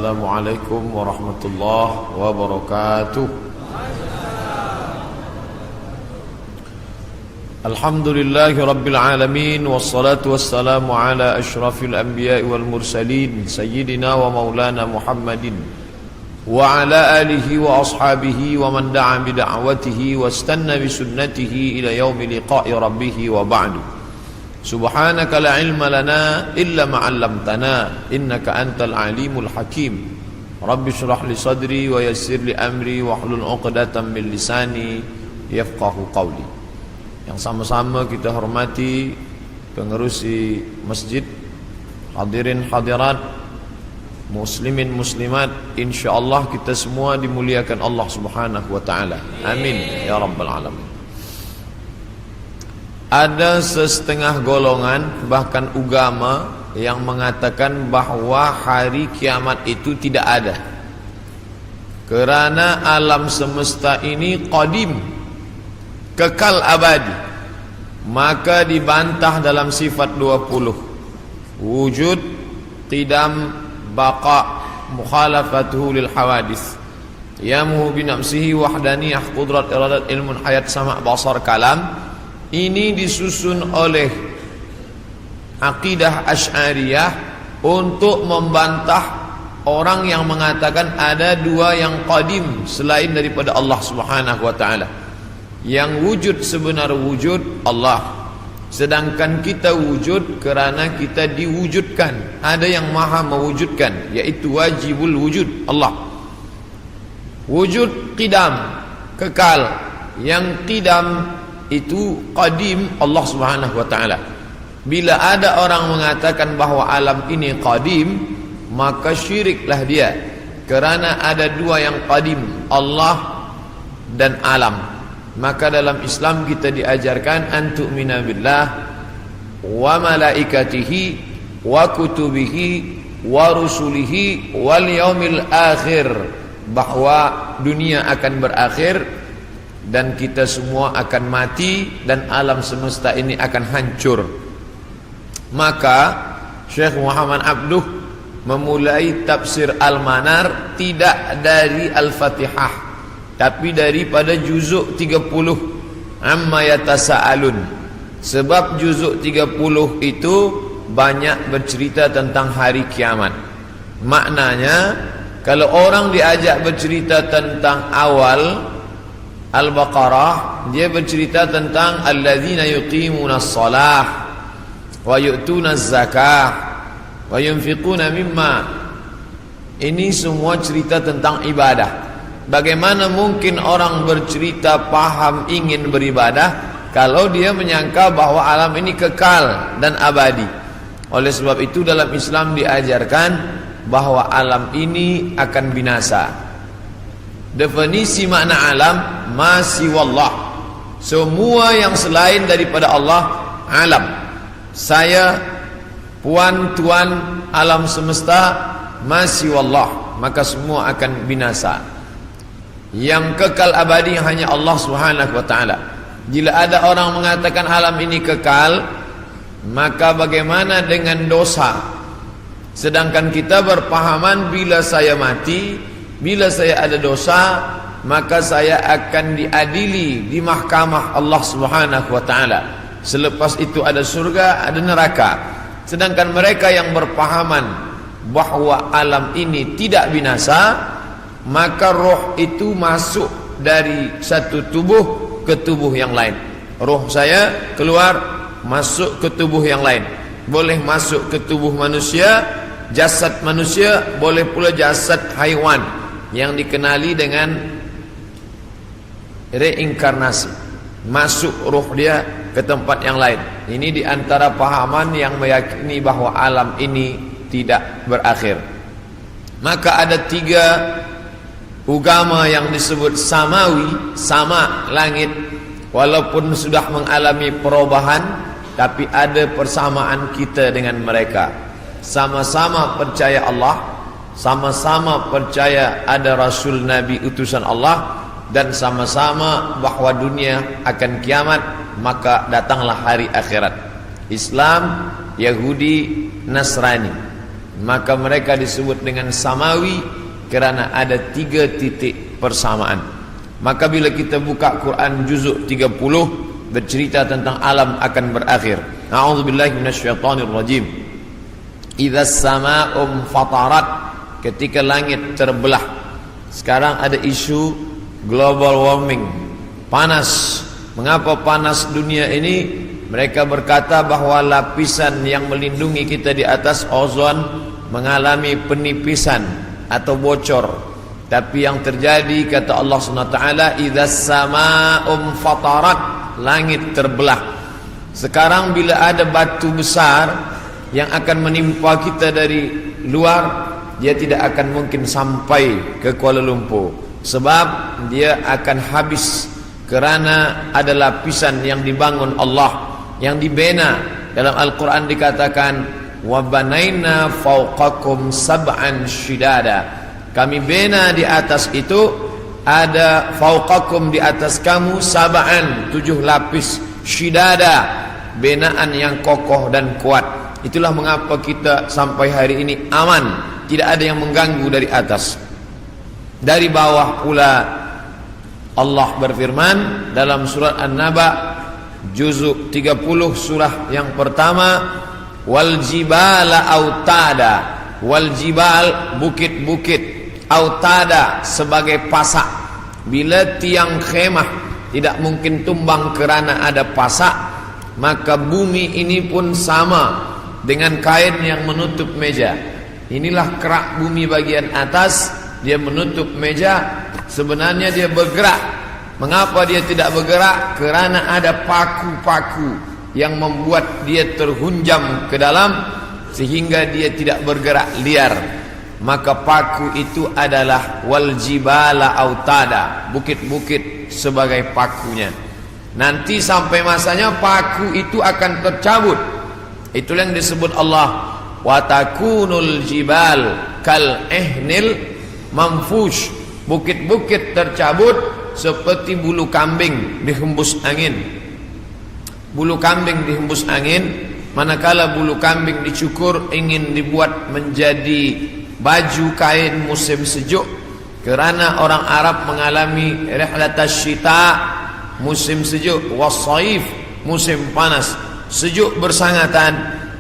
Assalamualaikum warahmatullahi wabarakatuh. Alhamdulillahi rabbil alamin, wassalatu wassalamu ala ashrafil anbiya'i wal mursalin, sayyidina wa maulana Muhammadin wa ala alihi wa ashabihi wa man da'a bida'watihi wastanna bisunnatihi ila yaumi liqa'i rabbih wa ba'du. Subhanaka la ilma lana illa ma 'allamtana innaka antal alimul hakim. Rabbi shrah li sadri wa yassir li amri wahlul 'uqdatam min lisani yafqahu qawli. Yang sama-sama kita hormati pengerusi masjid, hadirin hadirat, muslimin muslimat, insyaallah kita semua dimuliakan Allah Subhanahu wa taala. Amin ya rabbal alamin. Ada setengah golongan bahkan agama yang mengatakan bahwa hari kiamat itu tidak ada. Kerana alam semesta ini qadim, kekal abadi, maka dibantah dalam sifat 20. Wujud, qidam, baqa, mukhalafatuhu lil hawadis, yamuhu binafsihi, wahdaniyah, qudrat, iradat, ilmun, hayat, sama', basar, kalam. Ini disusun oleh akidah Asy'ariyah untuk membantah orang yang mengatakan ada dua yang qadim selain daripada Allah Subhanahu wa taala. Yang wujud sebenar wujud Allah, sedangkan kita wujud kerana kita diwujudkan. Ada yang maha mewujudkan, yaitu wajibul wujud Allah. Wujud qidam, kekal. Yang qidam itu qadim Allah Subhanahu wa taala. Bila ada orang mengatakan bahawa alam ini qadim, maka syiriklah dia, kerana ada dua yang qadim, Allah dan alam. Maka dalam Islam kita diajarkan an tu'mina billah wa malaikatihi wa kutubihi wa rusulihi wal yaumil akhir, bahwa dunia akan berakhir dan kita semua akan mati dan alam semesta ini akan hancur. Maka Syekh Muhammad Abduh memulai tafsir Al-Manar tidak dari Al-Fatihah, tapi daripada juzuk 30 amma yatasaalun. Sebab juzuk 30 itu banyak bercerita tentang hari kiamat. Maknanya kalau orang diajak bercerita tentang awal Al-Baqarah, dia bercerita tentang alladzina yuqimunas shalah wa yu'tunaz zakah wa yunfiquna mimma. Ini semua cerita tentang ibadah. Bagaimana mungkin orang bercerita paham ingin beribadah kalau dia menyangka bahwa alam ini kekal dan abadi? Oleh sebab itu dalam Islam diajarkan bahwa alam ini akan binasa. Definisi makna alam, ma siwallah, semua yang selain daripada Allah alam. Saya, puan, tuan, alam semesta, ma siwallah, maka semua akan binasa. Yang kekal abadi hanya Allah Subhanahu wa taala. Bila ada orang mengatakan alam ini kekal, maka bagaimana dengan dosa? Sedangkan kita berpahaman bila saya mati, bila saya ada dosa, maka saya akan diadili di mahkamah Allah Subhanahu wa taala. Selepas itu ada surga, ada neraka. Sedangkan mereka yang berpahaman bahwa alam ini tidak binasa, maka roh itu masuk dari satu tubuh ke tubuh yang lain. Roh saya keluar masuk ke tubuh yang lain. Boleh masuk ke tubuh manusia, jasad manusia, boleh pula jasad haiwan yang dikenali dengan reinkarnasi. Masuk roh dia ke tempat yang lain. Ini di antara pahaman yang meyakini bahwa alam ini tidak berakhir. Maka ada tiga agama yang disebut samawi, sama langit, walaupun sudah mengalami perubahan, tapi ada persamaan kita dengan mereka. Sama-sama percaya Allah, sama-sama percaya ada Rasul Nabi utusan Allah, dan sama-sama bahwa dunia akan kiamat, maka datanglah hari akhirat. Islam, Yahudi, Nasrani. maka mereka disebut dengan samawi kerana ada 3 titik persamaan. Maka bila kita buka Quran juzuk 30 bercerita tentang alam akan berakhir. A'udzubillahi minasyaitonir rajim. Idzas samaa'u fatarat, ketika langit terbelah. Sekarang ada isu global warming, panas. Mengapa panas dunia ini? Mereka berkata bahawa lapisan yang melindungi kita di atas ozon mengalami penipisan atau bocor. Tapi yang terjadi, kata Allah SWT, idzas samaa'u fatarat, langit terbelah. Sekarang bila ada batu besar yang akan menimpa kita dari luar, dia tidak akan mungkin sampai ke Kuala Lumpur, sebab dia akan habis kerana ada lapisan yang dibangun Allah, yang dibina. Dalam Al-Quran dikatakan wa banaina fawqakum sab'an shidada, kami bina di atas itu, ada fawqakum di atas kamu, sab'an 7 lapis, shidada binaan yang kokoh dan kuat. Itulah mengapa kita sampai hari ini aman, tidak ada yang mengganggu dari atas. Dari bawah pula Allah berfirman dalam surat An-Naba juzuk 30 surah yang pertama, wal jibala autada, wal jibal bukit-bukit, autada sebagai pasak. Bila tiang khemah tidak mungkin tumbang kerana ada pasak, maka bumi ini pun sama dengan kain yang menutup meja. Inilah kerak bumi bagian atas, dia menutup meja. Sebenarnya dia bergerak. Mengapa dia tidak bergerak? Kerana ada paku-paku yang membuat dia terhunjam ke dalam, sehingga dia tidak bergerak liar. Maka paku itu adalah wal jibala autada, bukit-bukit sebagai pakunya. Nanti sampai masanya paku itu akan tercabut. Itulah yang disebut Allah wa takunul jibal kal ihnil manfush, bukit-bukit tercabut seperti bulu kambing dihembus angin. Bulu kambing dihembus angin, manakala bulu kambing dicukur ingin dibuat menjadi baju kain musim sejuk. Kerana orang Arab mengalami rihlatas syita, musim sejuk, wasaif, musim panas. Sejuk bersangatan,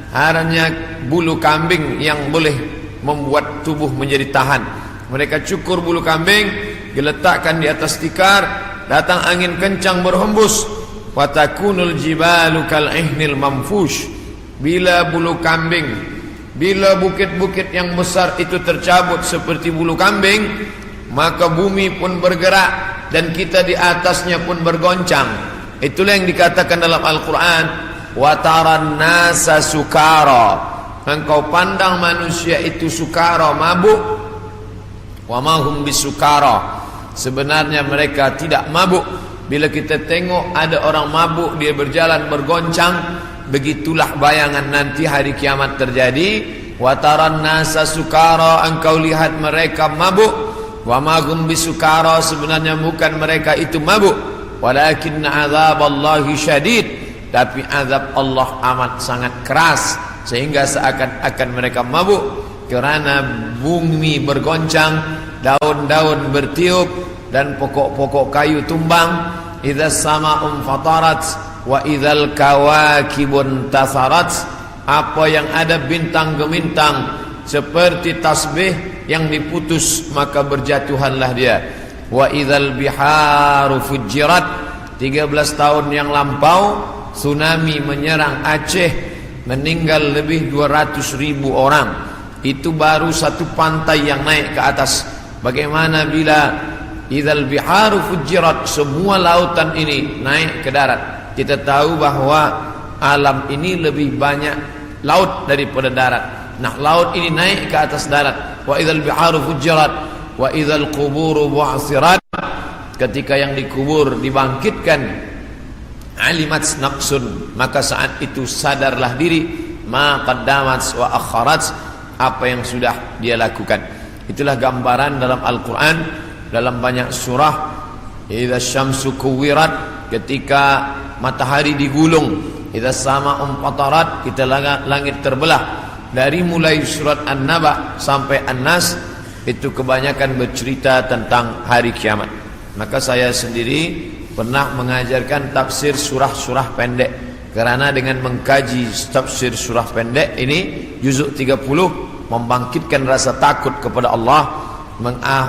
hanya bulu kambing yang boleh membuat tubuh menjadi tahan. Mereka cukur bulu kambing, diletakkan di atas tikar, datang angin kencang berhembus. Watakunul jibalu kal ihnil manfush. Bila bulu kambing, bila bukit-bukit yang besar itu tercabut seperti bulu kambing, maka bumi pun bergerak dan kita di atasnya pun bergoncang. Itulah yang dikatakan dalam Al-Quran, wataran nasa sukara, engkau pandang manusia itu sukara, mabuk. Wa ma hum bisukara, sebenarnya mereka tidak mabuk. Bila kita tengok ada orang mabuk, dia berjalan bergoncang, begitulah bayangan nanti hari kiamat terjadi. Wataran nasa sukara, engkau lihat mereka mabuk. Wa ma hum bisukara, sebenarnya bukan mereka itu mabuk. Walakinna azaballahi syadid, tapi azab Allah amat sangat keras, sehingga seakan-akan mereka mabuk. Kerana bumi bergoncang, daun-daun bertiup, dan pokok-pokok kayu tumbang. Idzas sama'u fatarat wa idzal kawakibun tasarat, apa yang ada bintang gemintang seperti tasbih yang diputus, maka berjatuhanlah dia. Wa idzal biharu fujirat, 13 tahun yang lampau tsunami menyerang Aceh, meninggal lebih 200.000 orang. Itu baru satu pantai yang naik ke atas. Bagaimana bila idzal biharu fujirat, semua lautan ini naik ke darat? Kita tahu bahawa alam ini lebih banyak laut daripada darat. Nah, laut ini naik ke atas darat. Wa idzal biharu fujirat wa idzal quburu bu'sirat, ketika yang dikubur dibangkitkan, alimat naqsun, maka saat itu sadarlah diri, ma qaddamat wa akharat, apa yang sudah dia lakukan. Itulah gambaran dalam Al-Quran, dalam banyak surah. Idza syamsu kuwirat, ketika matahari digulung. Idza sama'u fatarat, kita langit terbelah. dari mulai surat An-Naba sampai An-Nas itu kebanyakan bercerita tentang hari kiamat. Maka saya sendiri pernah mengajarkan tafsir surah-surah pendek, karena dengan mengkaji tafsir surah pendek ini juzuk 30 membangkitkan rasa takut kepada Allah,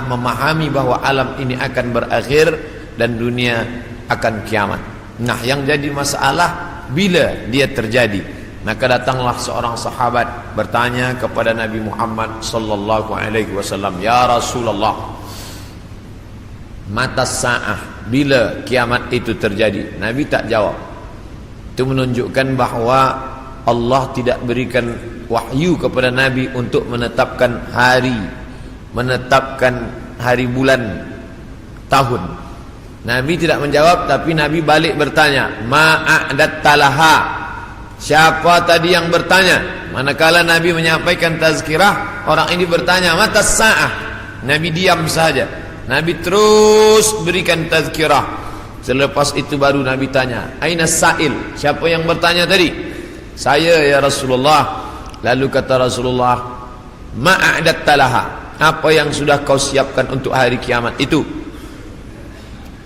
memahami bahwa alam ini akan berakhir dan dunia akan kiamat. Nah, yang jadi masalah bila dia terjadi. Maka datanglah seorang sahabat bertanya kepada Nabi Muhammad sallallahu alaihi wasallam, "Ya Rasulullah, mata sa'ah, bila kiamat itu terjadi?" Nabi tak jawab. Itu menunjukkan bahawa Allah tidak berikan wahyu kepada Nabi untuk menetapkan hari bulan, tahun. Nabi tidak menjawab, tapi Nabi balik bertanya, "Ma'adat talaha?" Siapa tadi yang bertanya? Manakala Nabi menyampaikan tazkirah, orang ini bertanya, "Mata sa'ah?" Nabi diam saja. Nabi terus berikan tazkirah. Selepas itu baru Nabi tanya, "Aina sa'il?" Siapa yang bertanya tadi? "Saya ya Rasulullah." Lalu kata Rasulullah, "Ma'adat talaha?" Apa yang sudah kau siapkan untuk hari kiamat itu?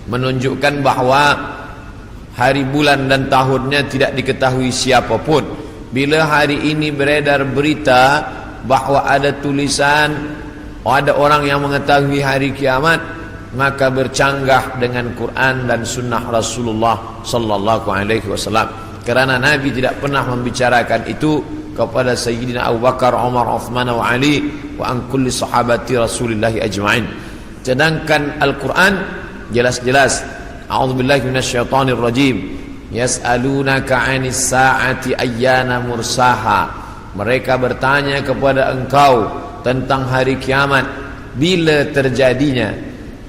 Menunjukkan bahawa hari bulan dan tahunnya tidak diketahui siapapun. Bila hari ini beredar berita bahawa ada tulisan, ada orang yang mengetahui hari kiamat, maka bercanggah dengan Quran dan sunnah Rasulullah sallallahu alaihi wasallam. Kerana Nabi tidak pernah membicarakan itu kepada Sayyidina Abu Bakar, Umar, Uthman wa Ali wa an kulli sahabati Rasulillah ajma'in. Sedangkan Al-Quran jelas-jelas, a'udzubillahi minasyaitonir rajim, yas'alunaka 'anis sa'ati ayyana mursaha. Mereka bertanya kepada engkau tentang hari kiamat, bila terjadinya.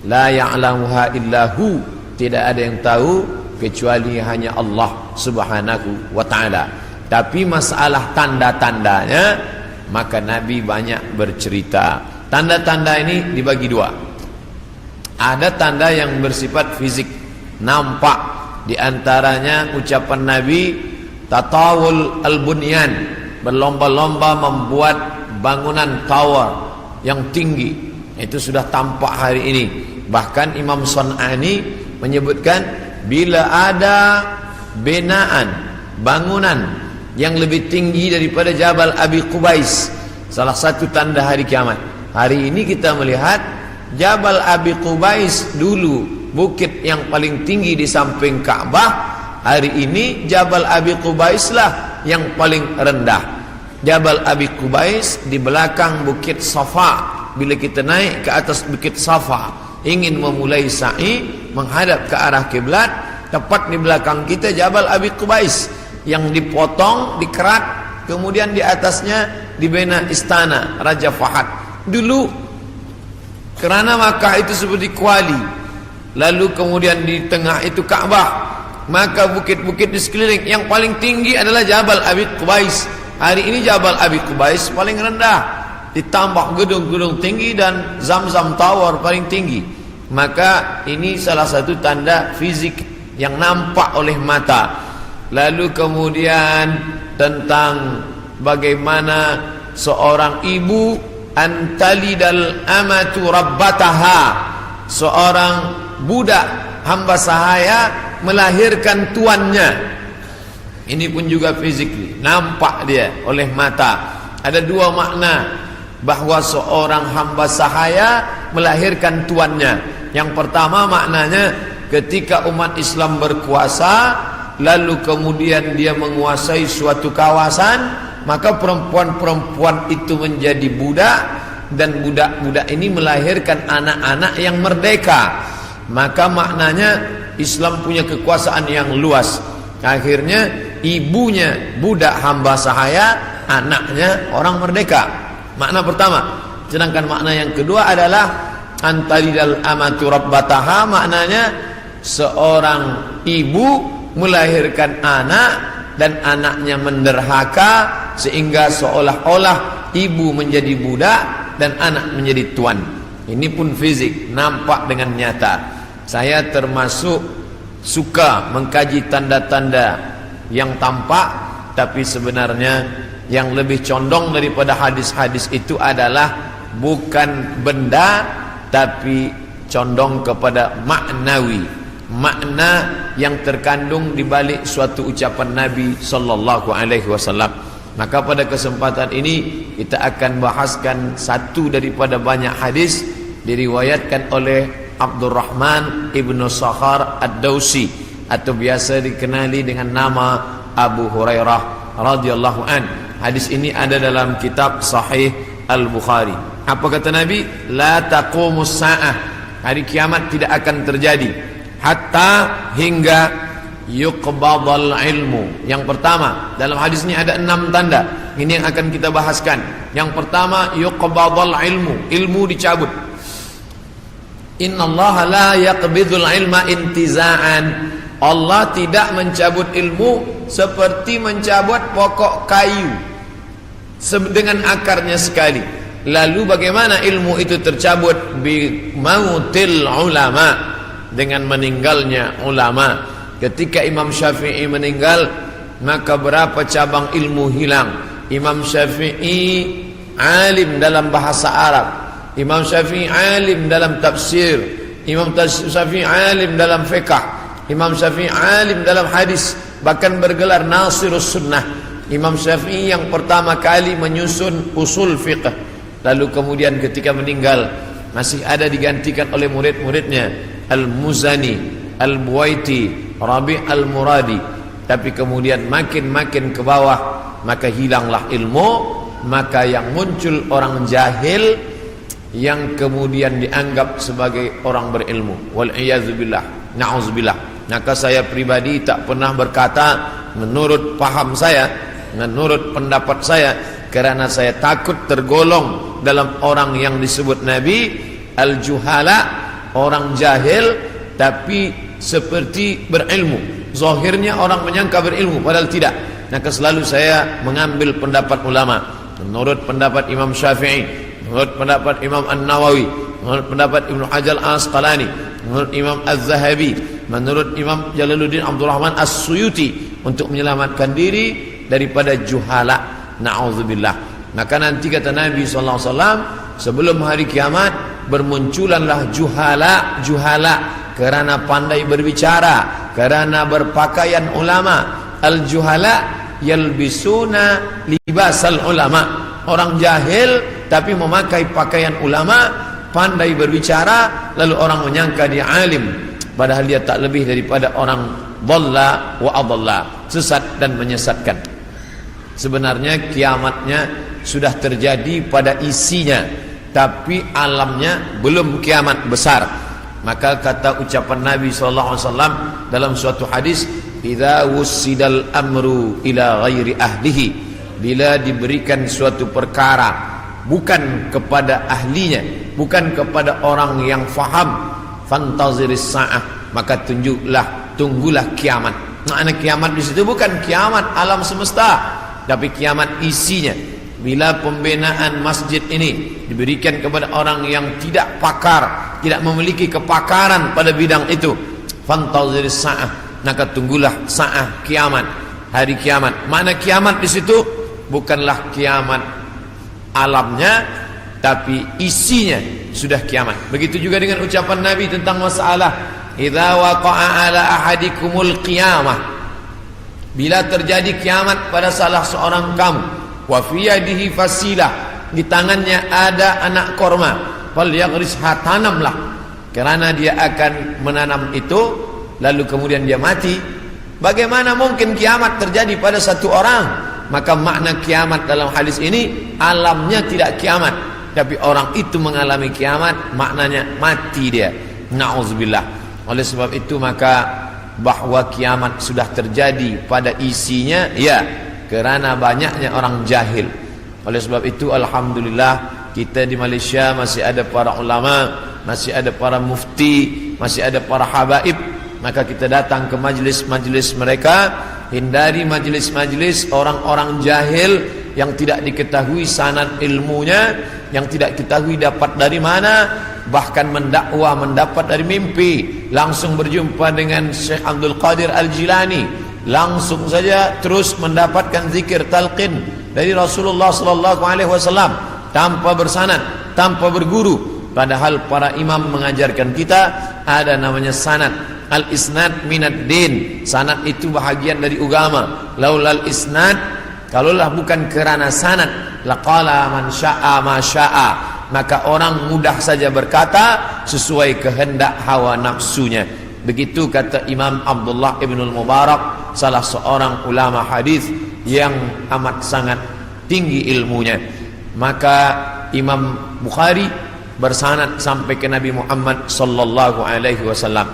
La ya'lamuha illahu, tidak ada yang tahu kecuali hanya Allah Subhanahu wa ta'ala. Tapi masalah tanda-tandanya, maka Nabi banyak bercerita. Tanda-tanda ini dibagi dua. Ada tanda yang bersifat fisik, nampak. Di antaranya ucapan Nabi, tatawul al-bunyan, berlomba-lomba membuat bangunan tower yang tinggi. Itu sudah tampak hari ini. Bahkan Imam Sun'ani menyebutkan, bila ada binaan, bangunan yang lebih tinggi daripada Jabal Abi Qubais, salah satu tanda hari kiamat. Hari ini kita melihat Jabal Abi Qubais dulu bukit yang paling tinggi di samping Ka'bah. Hari ini Jabal Abi Qubais lah yang paling rendah. Jabal Abi Qubais di belakang bukit Safa. Bila kita naik ke atas bukit Safa, ingin memulai sa'i menghadap ke arah kiblat, tepat di belakang kita Jabal Abi Qubais yang dipotong, dikerat, kemudian di atasnya dibina istana Raja Fahad. Dulu kerana Makkah itu seperti kuali, lalu kemudian di tengah itu Ka'bah, maka bukit-bukit di sekeliling yang paling tinggi adalah Jabal Abi Qubais. Hari ini Jabal Abi Qubais paling rendah, ditambah gedung-gedung tinggi dan Zamzam Tower paling tinggi. Maka ini salah satu tanda fisik yang nampak oleh mata. Lalu kemudian tentang bagaimana seorang ibu antalidal amatu rabbataha, seorang budak hamba sahaya melahirkan tuannya. Ini pun juga fisik, nampak dia oleh mata. Ada dua makna bahawa seorang hamba sahaya melahirkan tuannya. Yang pertama maknanya, ketika umat Islam berkuasa, lalu kemudian dia menguasai suatu kawasan, maka perempuan-perempuan itu menjadi budak, dan budak-budak ini melahirkan anak-anak yang merdeka. Maka maknanya Islam punya kekuasaan yang luas. Akhirnya ibunya budak hamba sahaya, anaknya orang merdeka. Makna pertama. Sedangkan makna yang kedua adalah antalidal amatu rabbataha, maknanya seorang ibu melahirkan anak dan anaknya menderhaka, sehingga seolah-olah ibu menjadi budak dan anak menjadi tuan. Ini pun fisik, nampak dengan nyata. Saya termasuk suka mengkaji tanda-tanda yang tampak, tapi sebenarnya yang lebih condong daripada hadis-hadis itu adalah bukan benda, tapi condong kepada maknawi, makna yang terkandung di balik suatu ucapan Nabi sallallahu alaihi wasallam. Maka pada kesempatan ini kita akan bahaskan satu daripada banyak hadis diriwayatkan oleh Abdurrahman ibnu Sakhar ad-Dausi atau biasa dikenali dengan nama Abu Hurairah radhiyallahu an. Hadis ini ada dalam kitab Sahih Al-Bukhari. Apa kata Nabi? La taqumus sa'ah, hari kiamat tidak akan terjadi hatta hingga yuqbadal ilmu. Yang pertama, dalam hadis ini ada 6 tanda. Ini yang akan kita bahaskan. Yang pertama, yuqbadal ilmu, ilmu dicabut. Innallaha la yaqbidul ilma intiza'an. Allah tidak mencabut ilmu seperti mencabut pokok kayu dengan akarnya sekali. Lalu bagaimana ilmu itu tercabut? Bi mautil ulama, dengan meninggalnya ulama. Ketika Imam Syafi'i meninggal, maka berapa cabang ilmu hilang. Imam Syafi'i alim dalam bahasa Arab, Imam Syafi'i alim dalam tafsir, Imam Syafi'i alim dalam fiqh, Imam Syafi'i alim dalam hadis, bahkan bergelar Nasirus Sunnah. Imam Syafi'i yang pertama kali menyusun usul fiqh, lalu kemudian ketika meninggal masih ada digantikan oleh murid-muridnya, Al-Muzani, Al-Buwaiti, Rabi' Al-Muradi. Tapi kemudian makin ke bawah, maka hilanglah ilmu, maka yang muncul orang jahil yang kemudian dianggap sebagai orang berilmu. Wal-iyazubillah, na'udzubillah. Maka saya pribadi tak pernah berkata menurut paham saya, menurut pendapat saya, karena saya takut tergolong dalam orang yang disebut Nabi al-juhala, orang jahil tapi seperti berilmu. Zahirnya orang menyangka berilmu padahal tidak. Maka selalu saya mengambil pendapat ulama. Menurut pendapat Imam Syafi'i, menurut pendapat Imam An-Nawawi, menurut pendapat Ibnu Hajar Al-Asqalani, menurut Imam Az-Zahabi, menurut Imam Jalaluddin Abdurrahman As-Suyuti, untuk menyelamatkan diri daripada juhala. Na'udzubillah. Maka nanti kata Nabi SAW, sebelum hari kiamat bermunculanlah juhala karena pandai berbicara, karena berpakaian ulama. Al-juhala yalbisuna libasal ulama, orang jahil tapi memakai pakaian ulama, pandai berbicara, lalu orang menyangka dia alim, padahal dia tak lebih daripada orang dhalla wa adalla, sesat dan menyesatkan. Sebenarnya kiamatnya sudah terjadi pada isinya, tapi alamnya belum kiamat besar. Maka kata ucapan Nabi SAW dalam suatu hadis, idza wussidal amru ila ghairi ahlihi, bila diberikan suatu perkara bukan kepada ahlinya, bukan kepada orang yang faham, fantaziris sa'ah, maka tunggulah kiamat. Makna kiamat di situ bukan kiamat alam semesta, tapi kiamat isinya. Bila pembinaan masjid ini diberikan kepada orang yang tidak pakar, tidak memiliki kepakaran pada bidang itu, fantaziris sa'ah, maka tunggulah sa'ah, kiamat, hari kiamat. Makna kiamat di situ bukanlah kiamat alamnya, tapi isinya sudah kiamat. Begitu juga dengan ucapan Nabi tentang masalah idza waqa'a ala ahadikumul qiyamah, bila terjadi kiamat pada salah seorang kamu, wa fi yadihi fasilah, di tangannya ada anak korma, falyaghrisha, tanamlah, karena dia akan menanam itu, lalu kemudian dia mati. Bagaimana mungkin kiamat terjadi pada satu orang? Maka makna kiamat dalam hadis ini alamnya tidak kiamat, tapi orang itu mengalami kiamat, maknanya mati dia. Na'udzubillah. Oleh sebab itu maka bahwa kiamat sudah terjadi pada isinya, ya, kerana banyaknya orang jahil. Oleh sebab itu alhamdulillah kita di Malaysia masih ada para ulama, masih ada para mufti, masih ada para habaib. Maka kita datang ke majlis-majlis mereka, hindari majlis-majlis orang-orang jahil yang tidak diketahui sanad ilmunya, yang tidak diketahui dapat dari mana, bahkan mendakwa mendapat dari mimpi. Langsung berjumpa dengan Syekh Abdul Qadir Al-Jilani, langsung saja terus mendapatkan zikir talqin, dari Rasulullah sallallahu alaihi wasallam tanpa bersanad, tanpa berguru. Padahal para imam mengajarkan kita ada namanya sanad. Al-isnad minad din. Sanad itu bahagian dari agama. Laulal isnad, kalaulah bukan kerana sanad, laqala man syaa ma syaa, maka orang mudah saja berkata sesuai kehendak hawa nafsunya. Begitu kata Imam Abdullah ibn al-Mubarak, salah seorang ulama hadis yang amat sangat tinggi ilmunya. Maka Imam Bukhari bersanad sampai ke Nabi Muhammad sallallahu alaihi wasallam.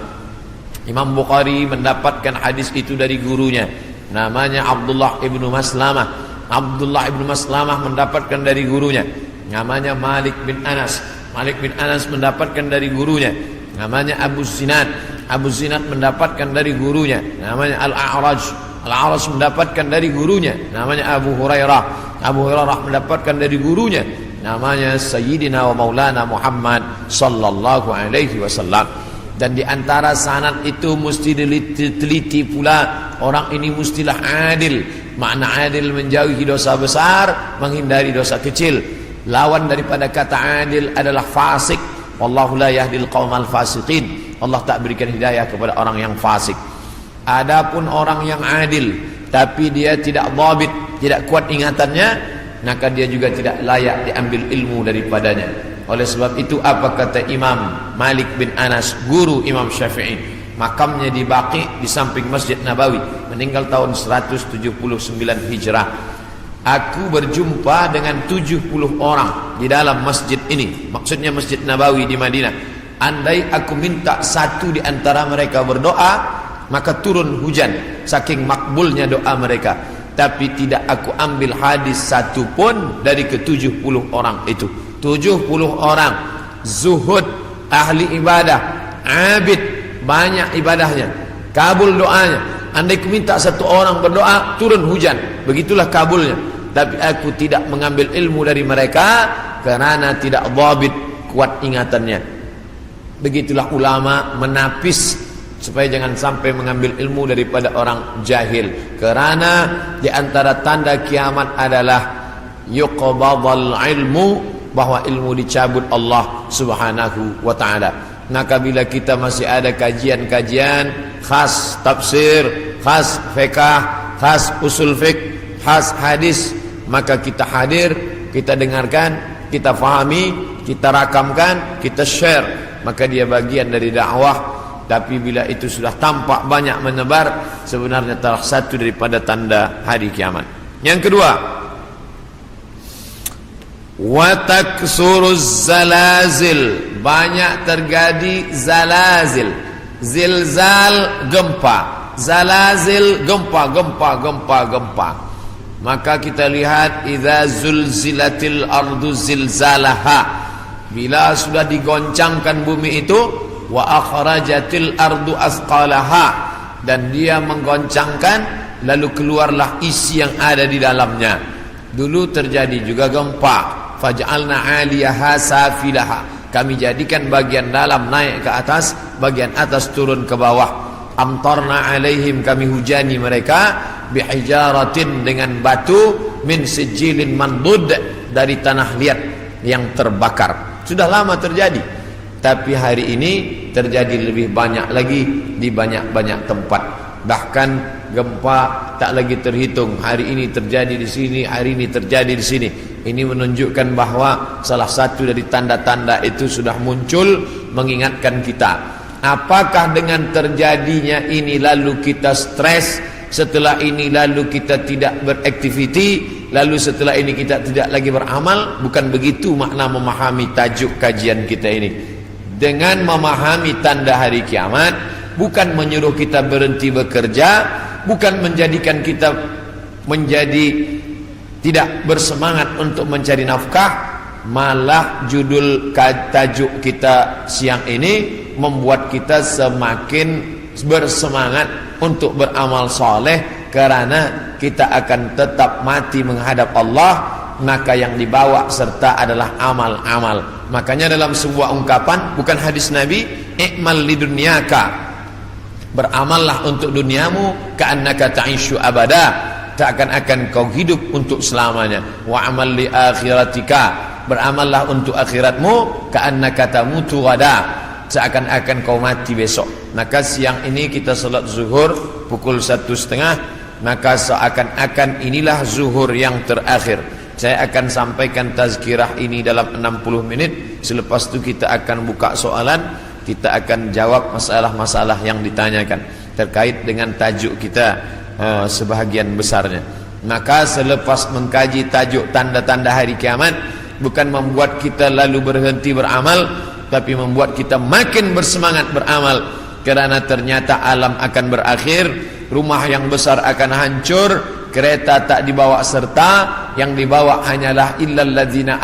Imam Bukhari mendapatkan hadis itu dari gurunya, namanya Abdullah ibn Maslamah. Abdullah ibn Maslamah mendapatkan dari gurunya, namanya Malik bin Anas. Malik bin Anas mendapatkan dari gurunya, namanya Abu Zinad. Abu Zinad mendapatkan dari gurunya, namanya Al-A'raj. Al-A'raj mendapatkan dari gurunya, namanya Abu Hurairah. Abu Hurairah mendapatkan dari gurunya, namanya Sayyidina wa Maulana Muhammad sallallahu alaihi wasallam. Dan di antara sanad itu mesti diteliti pula, orang ini mestilah adil. Makna adil menjauhi dosa besar, menghindari dosa kecil. Lawan daripada kata adil adalah fasik. Wallahu la yahdil qaumal fasiqin. Allah tak berikan hidayah kepada orang yang fasik. Adapun orang yang adil tapi dia tidak dhabit, tidak kuat ingatannya, maka dia juga tidak layak diambil ilmu daripadanya. Oleh sebab itu apa kata Imam Malik bin Anas, guru Imam Syafi'i? Makamnya di Baqi di samping Masjid Nabawi, meninggal tahun 179 Hijrah. Aku berjumpa dengan 70 orang di dalam masjid ini, maksudnya Masjid Nabawi di Madinah. Andai aku minta satu di antara mereka berdoa, maka turun hujan, saking makbulnya doa mereka. Tapi tidak aku ambil hadis satu pun dari ke-70 orang itu. 70 orang zuhud, ahli ibadah, abid, banyak ibadahnya, kabul doanya. Andai aku minta satu orang berdoa, turun hujan, begitulah kabulnya. Tapi aku tidak mengambil ilmu dari mereka karena tidak dhabit, kuat ingatannya. Begitulah ulama menapis supaya jangan sampai mengambil ilmu daripada orang jahil. Kerana di antara tanda kiamat adalah yuqbadul ilmu, bahwa ilmu dicabut Allah Subhanahu wa taala. Maka bila kita masih ada kajian-kajian khas tafsir, khas fiqh, khas usul fiqh, khas hadis, maka kita hadir, kita dengarkan, kita fahami, kita rakamkan, kita share. Maka dia bagian dari dakwah. Tapi bila itu sudah tampak banyak menyebar, sebenarnya telah satu daripada tanda hari kiamat. Yang kedua, wa taksuruz zalazil, banyak terjadi zalazil. Zilzal, gempa. Zalazil, gempa. Maka kita lihat idza zulzilatil ardu zilzalaha, bila sudah digoncangkan bumi itu, wa akhrajatil ardu asqalaha, dan dia menggoncangkan, lalu keluarlah isi yang ada di dalamnya. Dulu terjadi juga gempa, faj'alna 'aliyaha safilaha, kami jadikan bagian dalam naik ke atas, bagian atas turun ke bawah. Amtarna 'alaihim, kami hujani mereka, bihijaratin, dengan batu, min sijilin mandud, dari tanah liat yang terbakar. Sudah lama terjadi, tapi hari ini terjadi lebih banyak lagi di banyak-banyak tempat. Bahkan gempa tak lagi terhitung. Hari ini terjadi di sini, hari ini terjadi di sini. Ini menunjukkan bahwa salah satu dari tanda-tanda itu sudah muncul, mengingatkan kita. Apakah dengan terjadinya ini lalu kita stres, setelah ini lalu kita tidak beraktiviti, lalu setelah ini kita tidak lagi beramal? Bukan begitu makna memahami tajuk kajian kita ini. Dengan memahami tanda hari kiamat, bukan menyuruh kita berhenti bekerja, bukan menjadikan kita menjadi tidak bersemangat untuk mencari nafkah, malah judul tajuk kita siang ini membuat kita semakin bersemangat untuk beramal soleh, karena kita akan tetap mati menghadap Allah. Maka yang dibawa serta adalah amal-amal. Makanya dalam sebuah ungkapan, bukan hadis Nabi, i'mal lidunyaka, beramallah untuk duniamu, ka'annaka ta'ishu abada, seakan-akan kau hidup untuk selamanya. Wa amal li akhiratika, beramallah untuk akhiratmu, ka'annaka tamutu ghada, seakan-akan kau mati besok. Maka siang ini kita salat zuhur pukul 1:30, maka seakan-akan inilah zuhur yang terakhir. Saya akan sampaikan tazkirah ini dalam 60 menit. Selepas itu kita akan buka soalan, kita akan jawab masalah-masalah yang ditanyakan terkait dengan tajuk kita sebahagian besarnya. Maka selepas mengkaji tajuk tanda-tanda hari kiamat, bukan membuat kita lalu berhenti beramal, tapi membuat kita makin bersemangat beramal. Kerana ternyata alam akan berakhir, rumah yang besar akan hancur, kereta tak dibawa serta, yang dibawa hanyalah illal ladzina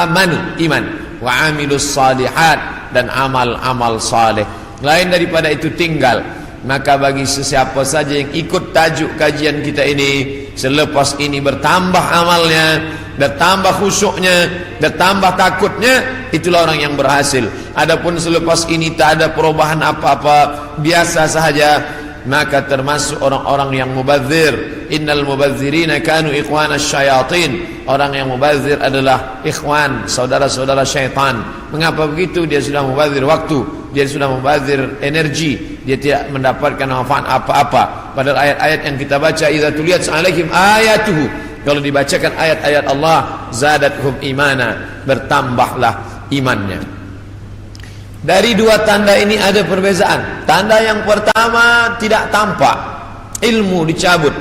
amanu, iman, wa amilus salihat, dan amal-amal saleh. Lain daripada itu tinggal. Maka bagi sesiapa saja yang ikut tajuk kajian kita ini, selepas ini bertambah amalnya, bertambah khusyuknya, bertambah takutnya, itulah orang yang berhasil. Adapun selepas ini tak ada perubahan apa-apa, biasa sahaja, maka termasuk orang-orang yang mubadzir. Innal mubadzirina kanu ikhwana syayatin. Orang yang mubadzir adalah ikhwan, saudara-saudara syaitan. Mengapa begitu? Dia sudah mubadzir waktu, dia sudah mubadzir energi, dia tidak mendapatkan manfaat apa-apa. Padahal ayat-ayat yang kita baca, idza tuliyat alaihim ayatuhu, kalau dibacakan ayat-ayat Allah, zadathum imana, bertambahlah imannya. Dari dua tanda ini ada perbezaan. Tanda yang pertama tidak tampak, ilmu dicabut,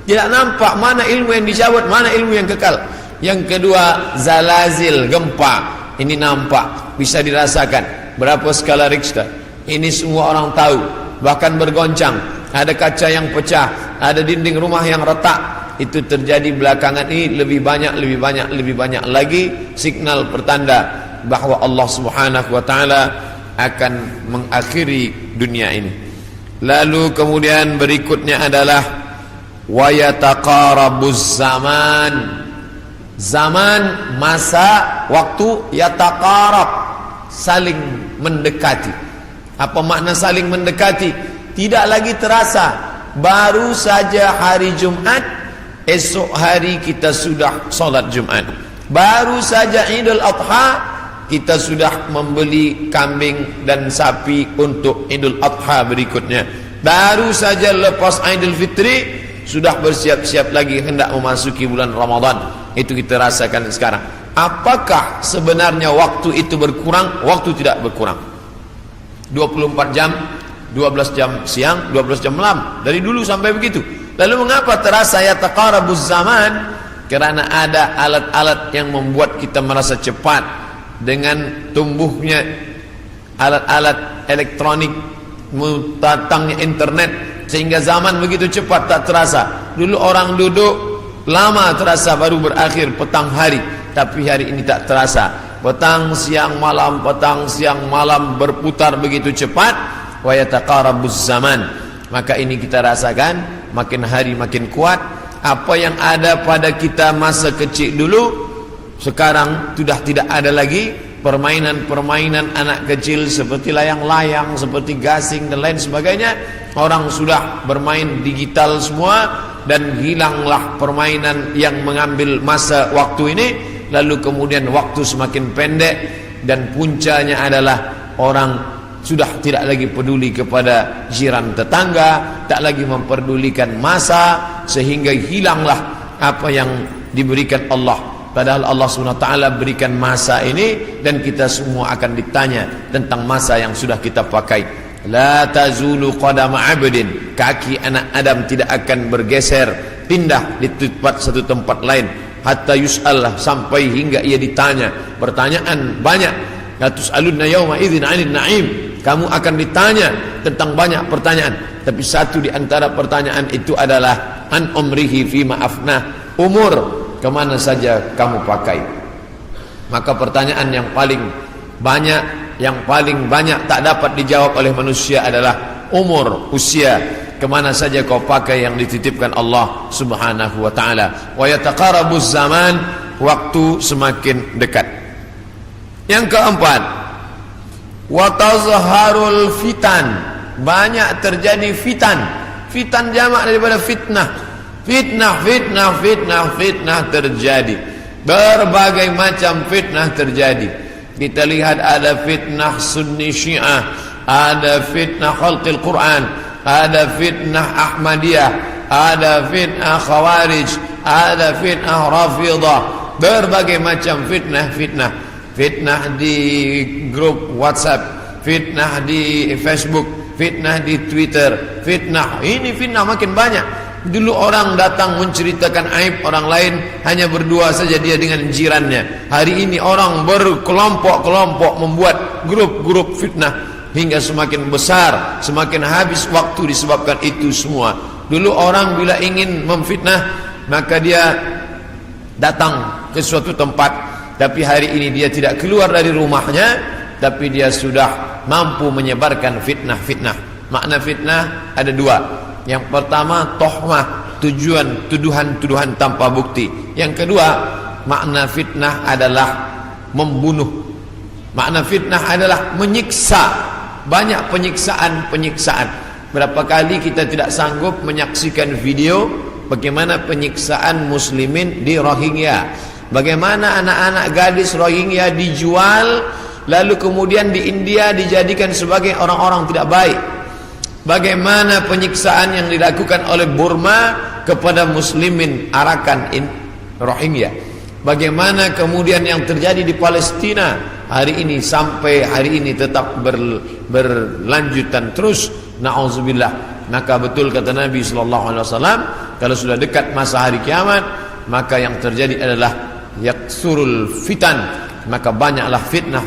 tidak nampak mana ilmu yang dicabut, mana ilmu yang kekal. Yang kedua zalazil, gempa, ini nampak, bisa dirasakan. Berapa skala Richter, ini semua orang tahu, bahkan bergoncang. Ada kaca yang pecah, ada dinding rumah yang retak. Itu terjadi belakangan ini lebih banyak lagi signal pertanda bahwa Allah Subhanahu wa taala akan mengakhiri dunia ini. Lalu kemudian berikutnya adalah wa yataqarabuz zaman. Zaman, masa, waktu, yataqarab, saling mendekati. Apa makna saling mendekati? Tidak lagi terasa. Baru saja hari Jumat, esok hari kita sudah solat Jumat. Baru saja Idul Adha, kita sudah membeli kambing dan sapi untuk Idul Adha berikutnya. Baru saja lepas Idul Fitri, sudah bersiap-siap lagi hendak memasuki bulan Ramadan. Itu kita rasakan sekarang. Apakah sebenarnya waktu itu berkurang? Waktu tidak berkurang. 24 jam, 12 jam siang, 12 jam malam. Dari dulu sampai begitu. Lalu mengapa terasa yataqarabuz zaman? Kerana ada alat-alat yang membuat kita merasa cepat. Dengan tumbuhnya alat-alat elektronik, datangnya internet, sehingga zaman begitu cepat tak terasa. Dulu orang duduk lama terasa, baru berakhir petang hari. Tapi hari ini tak terasa, petang siang malam berputar begitu cepat. Wa yataqarabuz zaman. Maka ini kita rasakan, makin hari makin kuat. Apa yang ada pada kita masa kecil dulu, sekarang sudah tidak ada lagi. Permainan-permainan anak kecil seperti layang-layang, seperti gasing dan lain sebagainya. Orang sudah bermain digital semua, dan hilanglah permainan yang mengambil masa waktu ini. Lalu kemudian waktu semakin pendek, dan puncanya adalah orang sudah tidak lagi peduli kepada jiran tetangga, tak lagi memperdulikan masa, sehingga hilanglah apa yang diberikan Allah. Padahal Allah SWT berikan masa ini, dan kita semua akan ditanya tentang masa yang sudah kita pakai. La tazulu qadama abdin, kaki anak Adam tidak akan bergeser, pindah di satu tempat lain, hatta yus'al, sampai hingga ia ditanya. Pertanyaan banyak. La tus'alunna yawma idzin 'anil na'im, kamu akan ditanya tentang banyak pertanyaan. Tapi satu di antara pertanyaan itu adalah an umrihi fima afnah, umur kemana saja kamu pakai. Maka pertanyaan yang paling banyak tak dapat dijawab oleh manusia adalah umur, usia, kemana saja kau pakai yang dititipkan Allah Subhanahu wa ta'ala. Wa yataqarabuz zaman, waktu semakin dekat. Yang keempat, wa tazharul fitan, banyak terjadi fitan. Fitan jamak daripada fitnah. Fitnah terjadi. Berbagai macam fitnah terjadi. Kita lihat ada fitnah Sunni Syiah, ada fitnah Khalqil Quran, ada fitnah Ahmadiyah, ada fitnah Khawarij, ada fitnah Rafidah. Berbagai macam fitnah di grup WhatsApp, fitnah di Facebook, fitnah di Twitter, fitnah makin banyak. Dulu orang datang menceritakan aib orang lain, hanya berdua saja dia dengan jirannya. Hari ini orang berkelompok-kelompok membuat grup-grup fitnah, hingga semakin besar, semakin habis waktu disebabkan itu semua. Dulu orang bila ingin memfitnah, maka dia datang ke suatu tempat, tapi hari ini dia tidak keluar dari rumahnya, tapi dia sudah mampu menyebarkan fitnah-fitnah. Makna fitnah ada dua. Yang pertama tohmah, tuduhan tanpa bukti. Yang kedua, makna fitnah adalah membunuh. Makna fitnah adalah menyiksa. Banyak penyiksaan. Berapa kali kita tidak sanggup menyaksikan video bagaimana penyiksaan muslimin di Rohingya, bagaimana anak-anak gadis Rohingya dijual, lalu kemudian di India dijadikan sebagai orang-orang tidak baik. Bagaimana penyiksaan yang dilakukan oleh Burma kepada muslimin Arakan Rohingya. Bagaimana kemudian yang terjadi di Palestina hari ini, sampai hari ini tetap berlanjutan terus. Na'udzubillah. Maka betul kata Nabi SAW, kalau sudah dekat masa hari kiamat, maka yang terjadi adalah yaksurul fitan, maka banyaklah fitnah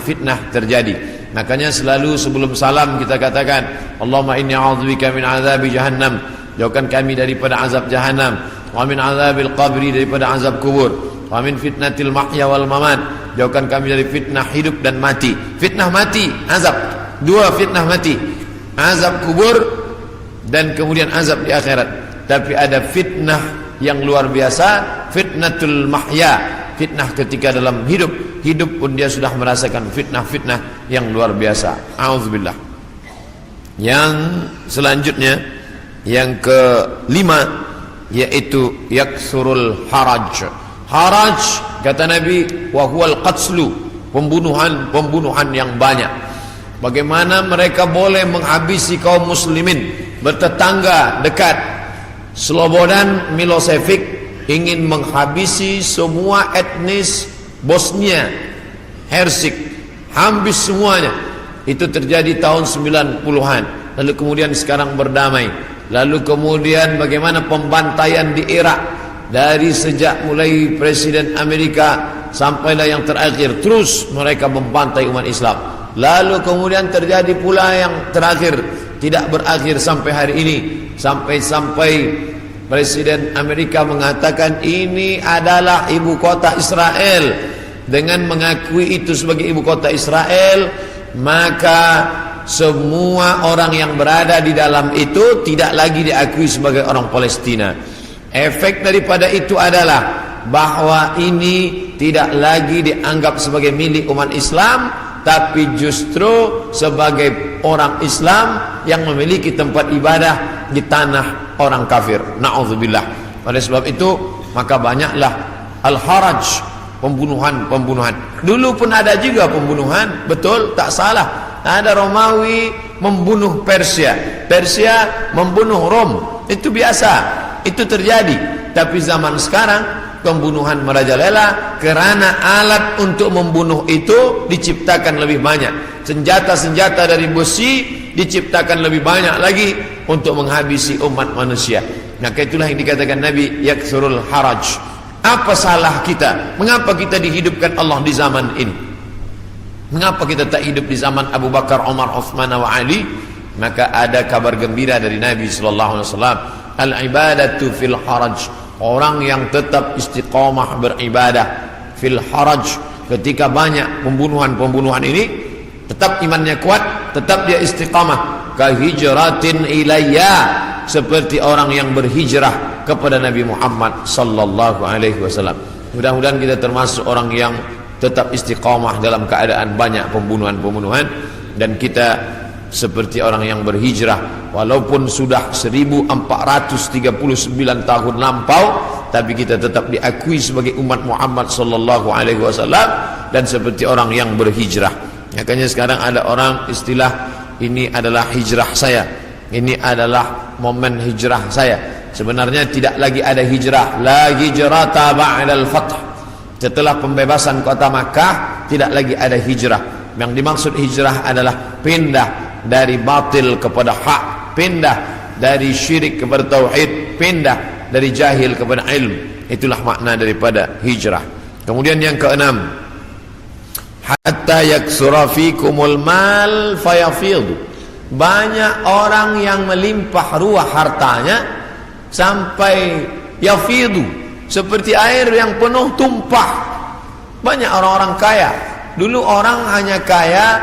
terjadi. Makanya selalu sebelum salam kita katakan, Allahumma inni a'udzubika min azabi jahannam, jauhkan kami daripada azab jahannam, wa min azabil qabri, daripada azab kubur, wa min fitnatil mahya wal mamat, jauhkan kami dari fitnah hidup dan mati. Fitnah mati, azab. Dua fitnah mati, azab kubur dan kemudian azab di akhirat. Tapi ada fitnah yang luar biasa, fitnatul mahya, fitnah ketika dalam hidup pun dia sudah merasakan fitnah yang luar biasa. A'udzubillah. Yang selanjutnya, yang kelima, yaitu yaksurul haraj. Haraj kata Nabi, wa huwal qatslu, pembunuhan yang banyak. Bagaimana mereka boleh menghabisi kaum muslimin bertetangga dekat. Slobodan Milosevic ingin menghabisi semua etnis Bosnia Hersek, habis semuanya. Itu terjadi tahun 90-an. Lalu kemudian sekarang berdamai. Lalu kemudian bagaimana pembantaian di Irak, dari sejak mulai Presiden Amerika sampailah yang terakhir, terus mereka membantai umat Islam. Lalu kemudian terjadi pula yang terakhir, tidak berakhir sampai hari ini, sampai Presiden Amerika mengatakan ini adalah ibu kota Israel. Dengan mengakui itu sebagai ibu kota Israel, maka semua orang yang berada di dalam itu tidak lagi diakui sebagai orang Palestina. Efek daripada itu adalah bahwa ini tidak lagi dianggap sebagai milik umat Islam, tapi justru sebagai orang Islam yang memiliki tempat ibadah di tanah orang kafir. Na'udzubillah. Oleh sebab itu, maka banyaklah al-haraj, pembunuhan. Dulu pun ada juga pembunuhan, betul, tak salah. Ada Romawi membunuh Persia membunuh Rom, itu biasa, itu terjadi. Tapi zaman sekarang pembunuhan merajalela karena alat untuk membunuh itu diciptakan lebih banyak. Senjata-senjata dari besi diciptakan lebih banyak lagi untuk menghabisi umat manusia. Maka itulah yang dikatakan Nabi, yaksurul haraj. Apa salah kita? Mengapa kita dihidupkan Allah di zaman ini? Mengapa kita tak hidup di zaman Abu Bakar, Umar, Uthman wa Ali? Maka ada kabar gembira dari Nabi SAW. Al-ibadatu fil haraj. Orang yang tetap istiqamah beribadah fil haraj, ketika banyak pembunuhan ini, tetap imannya kuat, tetap dia istiqamah. Kahijratin ilayya, seperti orang yang berhijrah kepada Nabi Muhammad sallallahu alaihi wasallam. Mudah-mudahan kita termasuk orang yang tetap istiqamah dalam keadaan banyak pembunuhan, dan kita seperti orang yang berhijrah. Walaupun sudah 1439 tahun lampau, tapi kita tetap diakui sebagai umat Muhammad sallallahu alaihi wasallam dan seperti orang yang berhijrah. Makanya sekarang ada orang istilah ini adalah hijrah saya, ini adalah momen hijrah saya. Sebenarnya tidak lagi ada hijrah, la hijrata ba'dal fath. Setelah pembebasan kota Makkah tidak lagi ada hijrah. Yang dimaksud hijrah adalah pindah dari batil kepada hak, pindah dari syirik kepada tauhid, pindah dari jahil kepada ilmu. Itulah makna daripada hijrah. Kemudian yang keenam, hatta yaksura fikumul mal fayafidhu. Banyak orang yang melimpah ruah hartanya sampai yafidhu, seperti air yang penuh tumpah. Banyak orang-orang kaya. Dulu orang hanya kaya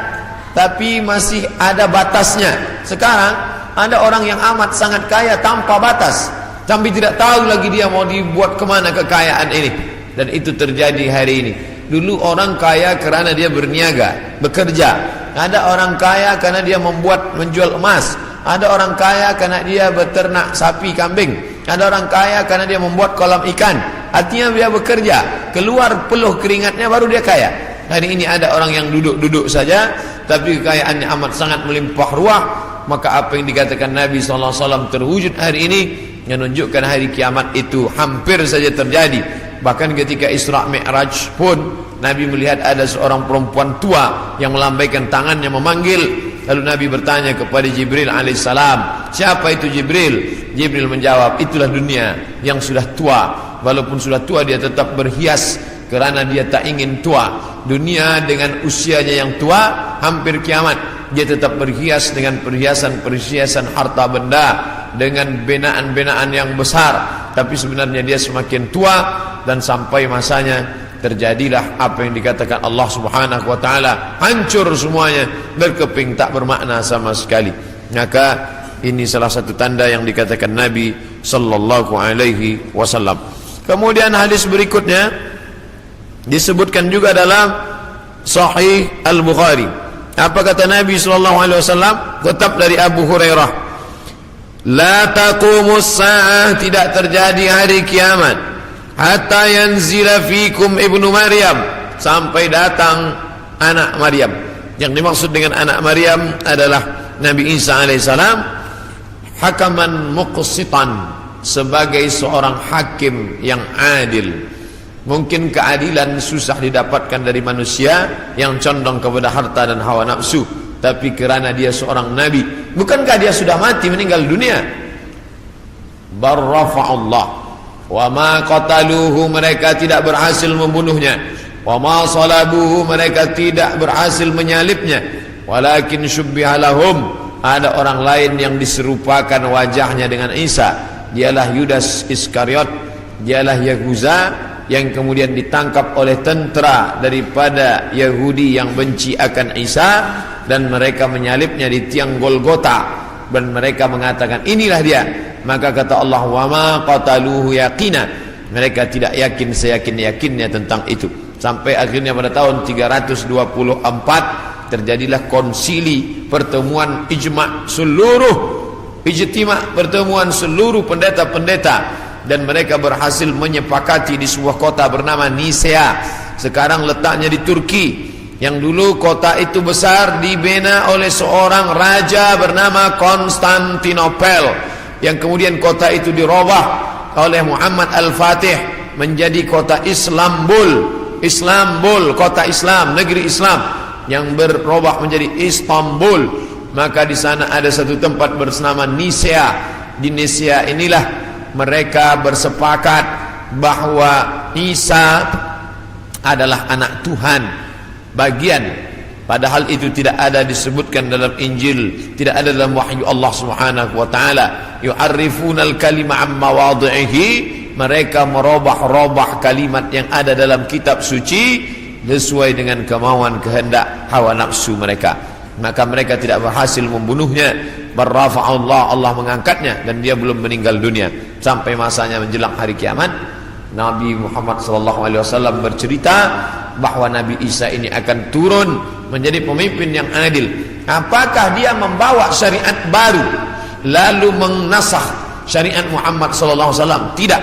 tapi masih ada batasnya. Sekarang ada orang yang amat sangat kaya tanpa batas, tapi tidak tahu lagi dia mau dibuat kemana kekayaan ini. Dan itu terjadi hari ini. Dulu orang kaya karena dia berniaga, bekerja. Ada orang kaya karena dia menjual emas. Ada orang kaya karena dia beternak sapi, kambing. Ada orang kaya karena dia membuat kolam ikan. Artinya dia bekerja, keluar peluh keringatnya baru dia kaya. Hari ini ada orang yang duduk-duduk saja tapi kekayaannya amat sangat melimpah ruah. Maka apa yang dikatakan Nabi SAW terwujud hari ini, yang menunjukkan hari kiamat itu hampir saja terjadi. Bahkan ketika Isra Mi'raj pun Nabi melihat ada seorang perempuan tua yang melambaikan tangannya memanggil. Lalu Nabi bertanya kepada Jibril alaihissalam, siapa itu Jibril? Jibril menjawab, itulah dunia yang sudah tua. Walaupun sudah tua dia tetap berhias karena dia tak ingin tua. Dunia dengan usianya yang tua, hampir kiamat, dia tetap berhias dengan perhiasan-perhiasan harta benda, dengan binaan-binaan yang besar. Tapi sebenarnya dia semakin tua, dan sampai masanya terjadilah apa yang dikatakan Allah Subhanahu wa taala, hancur semuanya, berkeping tak bermakna sama sekali. Maka ini salah satu tanda yang dikatakan Nabi sallallahu alaihi wasallam. Kemudian hadis berikutnya disebutkan juga dalam Sahih Al-Bukhari. Apa kata Nabi sallallahu alaihi wasallam? Tetap dari Abu Hurairah, la taqumus saah, tidak terjadi hari kiamat hatta yanzila fikum ibnu Maryam, sampai datang anak Maryam. Yang dimaksud dengan anak Maryam adalah Nabi Isa alaihissalam, hakaman muqsitan, sebagai seorang hakim yang adil. Mungkin keadilan susah didapatkan dari manusia yang condong kepada harta dan hawa nafsu, tapi kerana dia seorang nabi, bukankah dia sudah mati, meninggal dunia? Barrafa'allah wa ma qataluhu, mereka tidak berhasil membunuhnya. Wa ma salabuhu, mereka tidak berhasil menyalibnya. Walakin syubbiha lahum, ada orang lain yang diserupakan wajahnya dengan Isa. Dialah Yudas Iskariot, dialah Yahuza, yang kemudian ditangkap oleh tentera daripada Yahudi yang benci akan Isa, dan mereka menyalibnya di tiang Golgota, dan mereka mengatakan inilah dia. Maka kata Allah, wa ma qataluhu yaqina, mereka tidak yakin seyakin-yakinnya tentang itu. Sampai akhirnya pada tahun 324 terjadilah konsili, pertemuan ijma' pertemuan seluruh pendeta-pendeta, dan mereka berhasil menyepakati di sebuah kota bernama Nisea. Sekarang letaknya di Turki. Yang dulu kota itu besar dibina oleh seorang raja bernama Konstantinopel, yang kemudian kota itu dirubah oleh Muhammad Al-Fatih menjadi kota Islambul, kota Islam, negeri Islam, yang berubah menjadi Istanbul. Maka di sana ada satu tempat bernama Nisea. Di Nisea inilah mereka bersepakat bahwa Isa adalah anak Tuhan bagian, padahal itu tidak ada disebutkan dalam Injil, tidak ada dalam wahyu Allah Subhanahu wa taala. Yu'arrifunal kalima amma wadhihi, mereka merubah-rubah kalimat yang ada dalam kitab suci sesuai dengan kemauan kehendak hawa nafsu mereka. Maka mereka tidak berhasil membunuhnya. Barrafa'allah, Allah mengangkatnya, dan dia belum meninggal dunia. Sampai masanya menjelang hari kiamat, Nabi Muhammad SAW bercerita bahwa Nabi Isa ini akan turun menjadi pemimpin yang adil. Apakah dia membawa syariat baru lalu menasakh syariat Muhammad sallallahu alaihi wasallam? Tidak.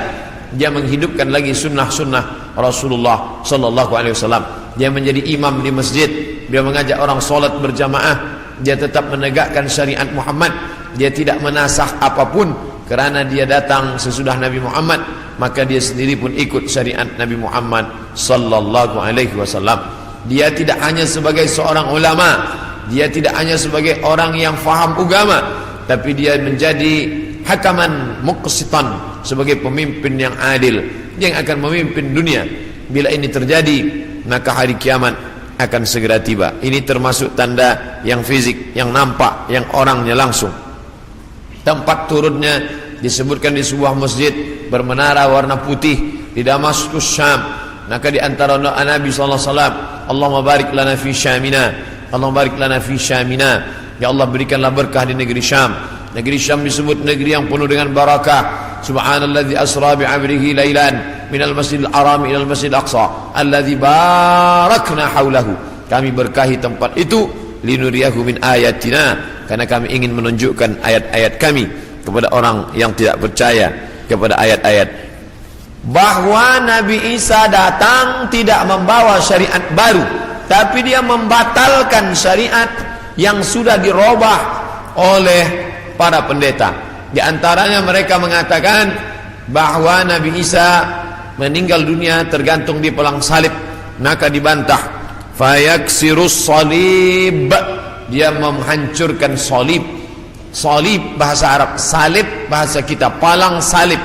Dia menghidupkan lagi sunnah-sunnah Rasulullah sallallahu alaihi wasallam. Dia menjadi imam di masjid, dia mengajak orang salat berjamaah, dia tetap menegakkan syariat Muhammad. Dia tidak menasakh apapun kerana dia datang sesudah Nabi Muhammad, maka dia sendiri pun ikut syariat Nabi Muhammad sallallahu alaihi wasallam. Dia tidak hanya sebagai seorang ulama, dia tidak hanya sebagai orang yang faham agama, tapi dia menjadi hakaman muqsitan, sebagai pemimpin yang adil yang akan memimpin dunia. Bila ini terjadi, maka hari kiamat akan segera tiba. Ini termasuk tanda yang fisik, yang nampak, yang orangnya langsung. Tempat turunnya disebutkan di sebuah masjid bermenara warna putih di Damaskus, Syam. Maka di antara doa Nabi sallallahu alaihi wasallam, Allahumma barik lana fi Syamina, Allahumma barik lana fi Syamina. Ya Allah, berikanlah berkah di negeri Syam. Negeri Syam disebut negeri yang penuh dengan barakah. Subhanalladzi asra bi 'abdihi lailan minal masjidil haram ilal masjidil aqsa alladzi barakna haulahu. Kami berkahi tempat itu linuriyahu min ayatina, karena kami ingin menunjukkan ayat-ayat kami kepada orang yang tidak percaya kepada ayat-ayat. Bahwa Nabi Isa datang tidak membawa syariat baru, tapi dia membatalkan syariat yang sudah dirubah oleh para pendeta. Di antaranya mereka mengatakan bahwa Nabi Isa meninggal dunia tergantung di pelang salib, maka dibantah. Fayaksirus salib, dia menghancurkan salib. Salib bahasa Arab, salib bahasa kita, palang salib.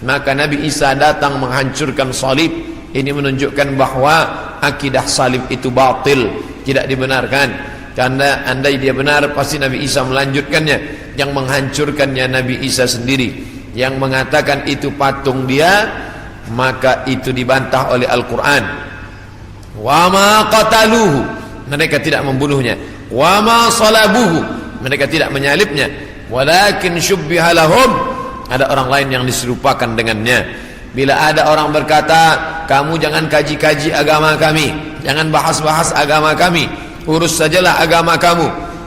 Maka Nabi Isa datang menghancurkan salib. Ini menunjukkan bahwa akidah salib itu batil, tidak dibenarkan. Karena andai dia benar, pasti Nabi Isa melanjutkannya. Yang menghancurkannya Nabi Isa sendiri. Yang mengatakan itu patung dia, maka itu dibantah oleh Al-Quran. Wa ma qataluhu, mereka tidak membunuhnya. Wa ma salabuhu, mereka tidak menyalibnya. Walakin syubbiha lahum, ada orang lain yang diserupakan dengannya. Bila ada orang berkata, kamu jangan kaji-kaji agama kami, jangan bahas-bahas agama kami, urus sajalah agama kamu,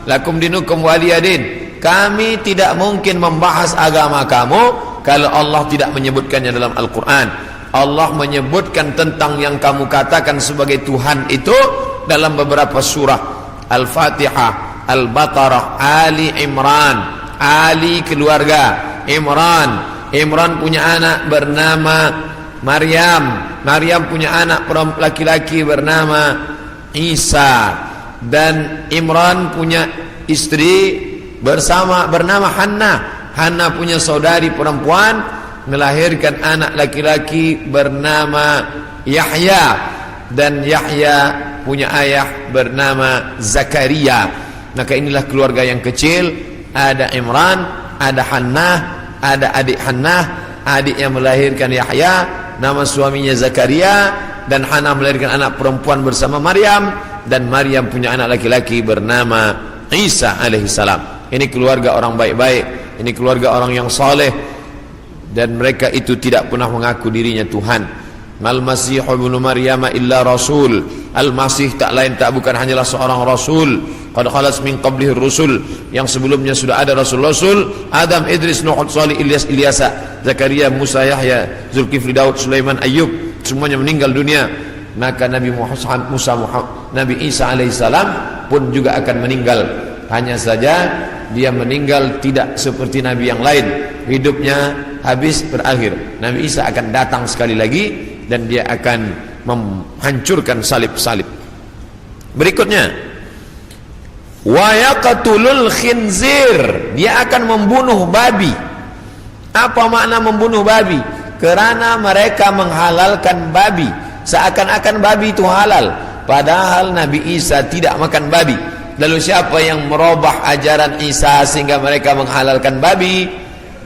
lakum dinukum waliyadin. Kami tidak mungkin membahas agama kamu kalau Allah tidak menyebutkannya dalam Al-Quran. Allah menyebutkan tentang yang kamu katakan sebagai Tuhan itu dalam beberapa surah. Al-Fatihah, Al-Baqarah, Ali Imran. Ali keluarga, Imran punya anak bernama Maryam. Maryam punya anak laki-laki bernama Isa. Dan Imran punya istri bernama Hannah. Hannah punya saudari perempuan, melahirkan anak laki-laki bernama Yahya. Dan Yahya punya ayah bernama Zakaria. Maka inilah keluarga yang kecil. Ada Imran, ada Hannah, ada adik Hannah, adik yang melahirkan Yahya, nama suaminya Zakaria. Dan Hannah melahirkan anak perempuan bersama Maryam. Dan Maryam punya anak laki-laki bernama Isa alaihissalam. Ini keluarga orang baik-baik, ini keluarga orang yang saleh, dan mereka itu tidak pernah mengaku dirinya Tuhan. Al-Masih ibnu Maryam illa rasul. Al-Masih tak lain tak bukan hanyalah seorang rasul. Qad khalas min qablihi rusul, yang sebelumnya sudah ada rasul-rasul. Adam, Idris, Nuh, Salih, Ilyas, Ilyasa, Zakaria, Musa, Yahya, Zulkifli, Daud, Sulaiman, Ayyub, semuanya meninggal dunia. Maka Nabi Nabi Isa alaihissalam pun juga akan meninggal. Hanya saja dia meninggal tidak seperti Nabi yang lain, hidupnya habis berakhir. Nabi Isa akan datang sekali lagi dan dia akan menghancurkan salib-salib. Berikutnya, wa yaqtulul khinzir, dia akan membunuh babi. Apa makna membunuh babi? Kerana mereka menghalalkan babi, seakan-akan babi itu halal, padahal Nabi Isa tidak makan babi. Lalu siapa yang merubah ajaran Isa sehingga mereka menghalalkan babi?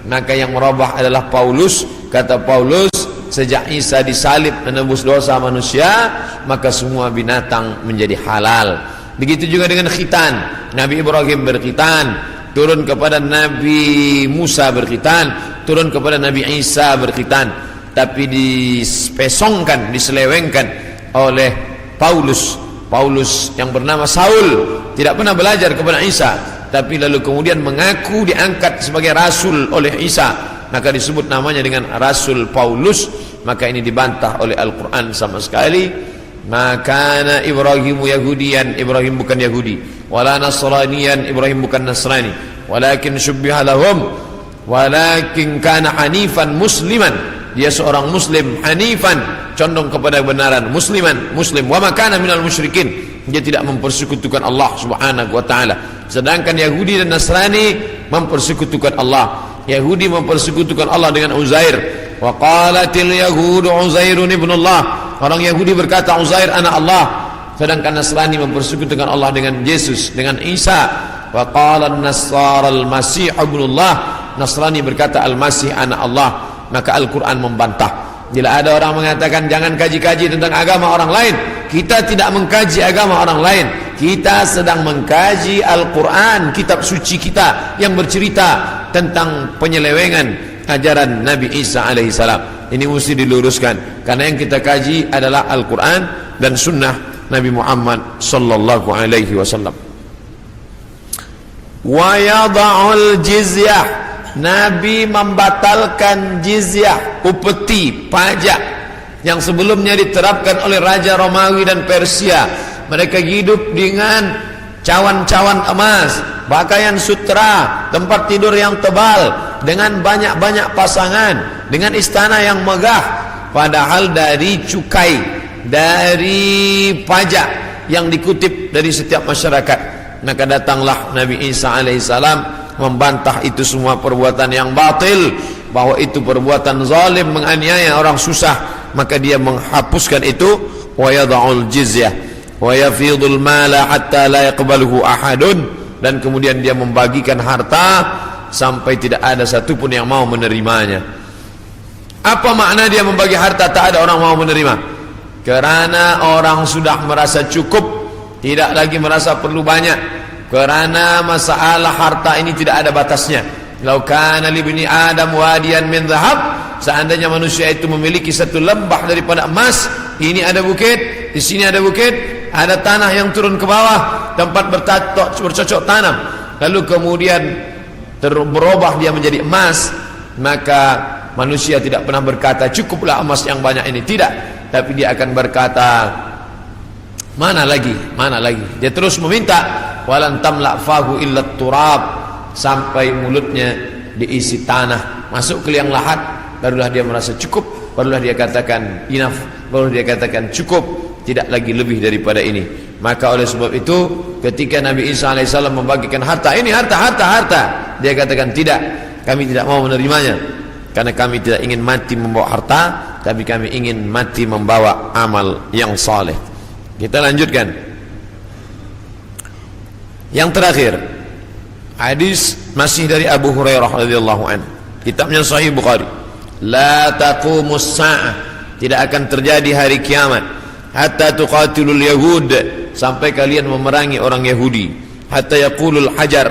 Maka yang merubah adalah Paulus. Kata Paulus, sejak Isa disalib menebus dosa manusia, maka semua binatang menjadi halal. Begitu juga dengan khitan. Nabi Ibrahim berkhitan, turun kepada Nabi Musa berkhitan, turun kepada Nabi Isa berkhitan. Tapi dispesongkan, diselewengkan oleh Paulus. Paulus yang bernama Saul tidak pernah belajar kepada Isa, tapi lalu kemudian mengaku diangkat sebagai rasul oleh Isa, maka disebut namanya dengan Rasul Paulus. Maka ini dibantah oleh Al-Quran sama sekali. Maka Ibrahimu Yahudian, Ibrahim bukan Yahudi, wala Nasranian, Ibrahim bukan Nasrani, walakin syubbiha lahum, walakin kana hanifan musliman, dia seorang muslim, hanifan condong kepada kebenaran, musliman muslim, wa ma kana minal musyrikin, dia tidak mempersekutukan Allah Subhanahu wa taala. Sedangkan Yahudi dan Nasrani mempersekutukan Allah. Yahudi mempersekutukan Allah dengan Uzair. Wa qalatil yahudu Uzairun ibnullah, orang Yahudi berkata Uzair anak Allah. Sedangkan Nasrani mempersekutukan Allah dengan Yesus, dengan Isa. Wa qala an-nasara al-masih ibnullah, Nasrani berkata Al-Masih anak Allah. Maka Al-Quran membantah. Bila ada orang mengatakan jangan kaji-kaji tentang agama orang lain, kita tidak mengkaji agama orang lain, kita sedang mengkaji Al-Quran, kitab suci kita yang bercerita tentang penyelewengan ajaran Nabi Isa alaihissalam. Ini mesti diluruskan, karena yang kita kaji adalah Al-Quran dan sunnah Nabi Muhammad sallallahu alaihi wasallam. Wa yada'ul jizyah, Nabi membatalkan jizyah, upeti, pajak yang sebelumnya diterapkan oleh Raja Romawi dan Persia. Mereka hidup dengan cawan-cawan emas, pakaian sutra, tempat tidur yang tebal, dengan banyak-banyak pasangan, dengan istana yang megah. Padahal dari cukai, dari pajak yang dikutip dari setiap masyarakat. Maka datanglah Nabi Isa alaihissalam membantah itu semua perbuatan yang batil, bahwa itu perbuatan zalim, menganiaya orang susah. Maka dia menghapuskan itu. Wa yada'ul jizyah wa yafidul mala hatta la yaqbaluhu ahadun, dan kemudian dia membagikan harta sampai tidak ada satupun yang mau menerimanya. Apa makna dia membagi harta tak ada orang mau menerima? Karena orang sudah merasa cukup, tidak lagi merasa perlu banyak. Karena masalah harta ini tidak ada batasnya. Lau kana li bani Adam wadiyan min dhahab, seandainya manusia itu memiliki satu lembah daripada emas, ini ada bukit, di sini ada bukit, ada tanah yang turun ke bawah, tempat bercocok tanam, lalu kemudian berubah dia menjadi emas, maka manusia tidak pernah berkata cukuplah emas yang banyak ini, tidak, tapi dia akan berkata mana lagi, mana lagi. Dia terus meminta, walan tamla fahu illa turab, sampai mulutnya diisi tanah, masuk ke liang lahat, barulah dia merasa cukup, barulah dia katakan enough, baru dia katakan cukup, tidak lagi lebih daripada ini. Maka oleh sebab itu ketika Nabi Isa alaihissalam membagikan harta, ini harta, dia katakan tidak, kami tidak mau menerimanya, karena kami tidak ingin mati membawa harta, tapi kami ingin mati membawa amal yang saleh. Kita lanjutkan. Yang terakhir, hadis masih dari Abu Hurairah radhiyallahu anhu, kitabnya Sahih Bukhari. La taqumus sa'ah, tidak akan terjadi hari kiamat, hatta tuqatilul yahud, sampai kalian memerangi orang Yahudi, hatta yaqulul hajar,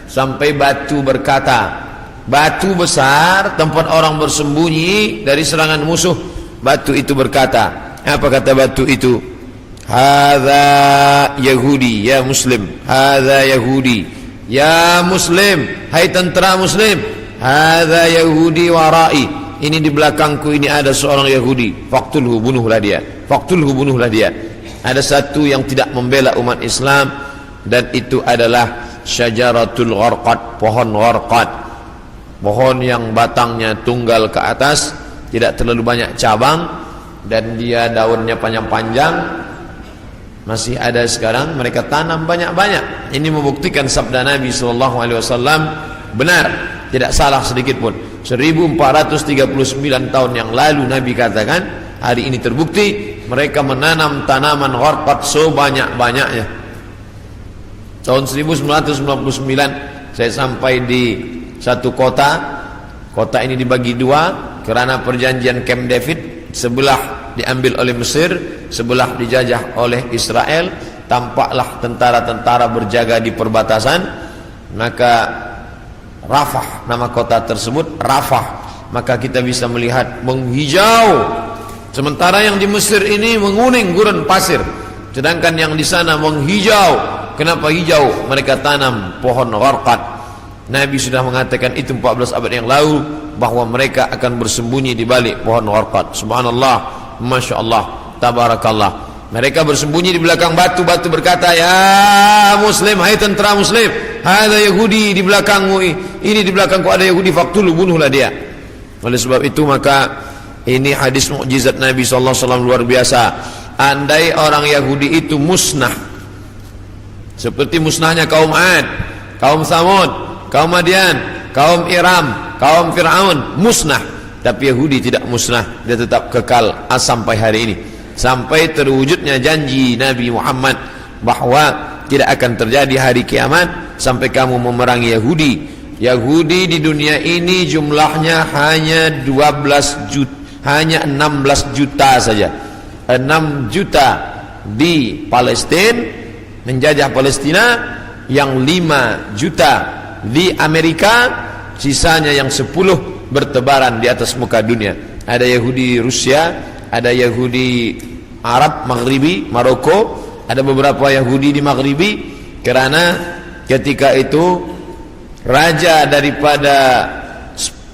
sampai batu berkata, batu besar tempat orang bersembunyi dari serangan musuh, batu itu berkata, apa kata batu itu? Hadza Yahudi ya Muslim, hadza Yahudi ya Muslim, hai tentara Muslim, hadza Yahudi warai, ini di belakangku ini ada seorang Yahudi, faqtulhu, bunuhlah dia, faqtulhu, bunuhlah dia. Ada satu yang tidak membela umat Islam, dan itu adalah syajaratul gharqad, pohon gharqad, pohon yang batangnya tunggal ke atas, tidak terlalu banyak cabang, dan dia daunnya panjang-panjang. Masih ada sekarang, mereka tanam banyak-banyak. Ini membuktikan sabda Nabi SAW benar, tidak salah sedikit pun. 1439 tahun yang lalu Nabi katakan, hari ini terbukti mereka menanam tanaman gharqad sebanyak-banyaknya. Tahun 1999 saya sampai di satu kota. Kota ini dibagi dua karena perjanjian Camp David. Sebelah diambil oleh Mesir, sebelah dijajah oleh Israel. Tampaklah tentara-tentara berjaga di perbatasan. Maka Rafah, nama kota tersebut Rafah, maka kita bisa melihat menghijau, sementara yang di Mesir ini menguning gurun pasir. Sedangkan yang di sana menghijau. Kenapa hijau? Mereka tanam pohon gharqad. Nabi sudah mengatakan itu 14 abad yang lalu, bahwa mereka akan bersembunyi di balik pohon gharqad. Subhanallah, Masya Allah, Tabarakallah. Mereka bersembunyi di belakang batu-batu, berkata, ya Muslim, hai tentara Muslim, ada Yahudi di belakangmu, ini di belakangku ada Yahudi, faktulu, bunuhlah dia. Oleh sebab itu maka ini hadis mukjizat Nabi SAW luar biasa. Andai orang Yahudi itu musnah, seperti musnahnya kaum Ad, kaum Thamud, kaum Madian, kaum Iram, kaum Fir'aun, musnah. Tapi Yahudi tidak musnah, dia tetap kekal sampai hari ini, sampai terwujudnya janji Nabi Muhammad bahwa tidak akan terjadi hari kiamat sampai kamu memerangi Yahudi. Yahudi di dunia ini jumlahnya hanya 12 juta, hanya 16 juta saja. 6 juta di Palestina, menjajah Palestina, yang 5 juta di Amerika, sisanya yang 10 bertebaran di atas muka dunia. Ada Yahudi Rusia, ada Yahudi Arab Maghribi, Maroko, ada beberapa Yahudi di Maghribi, karena ketika itu raja daripada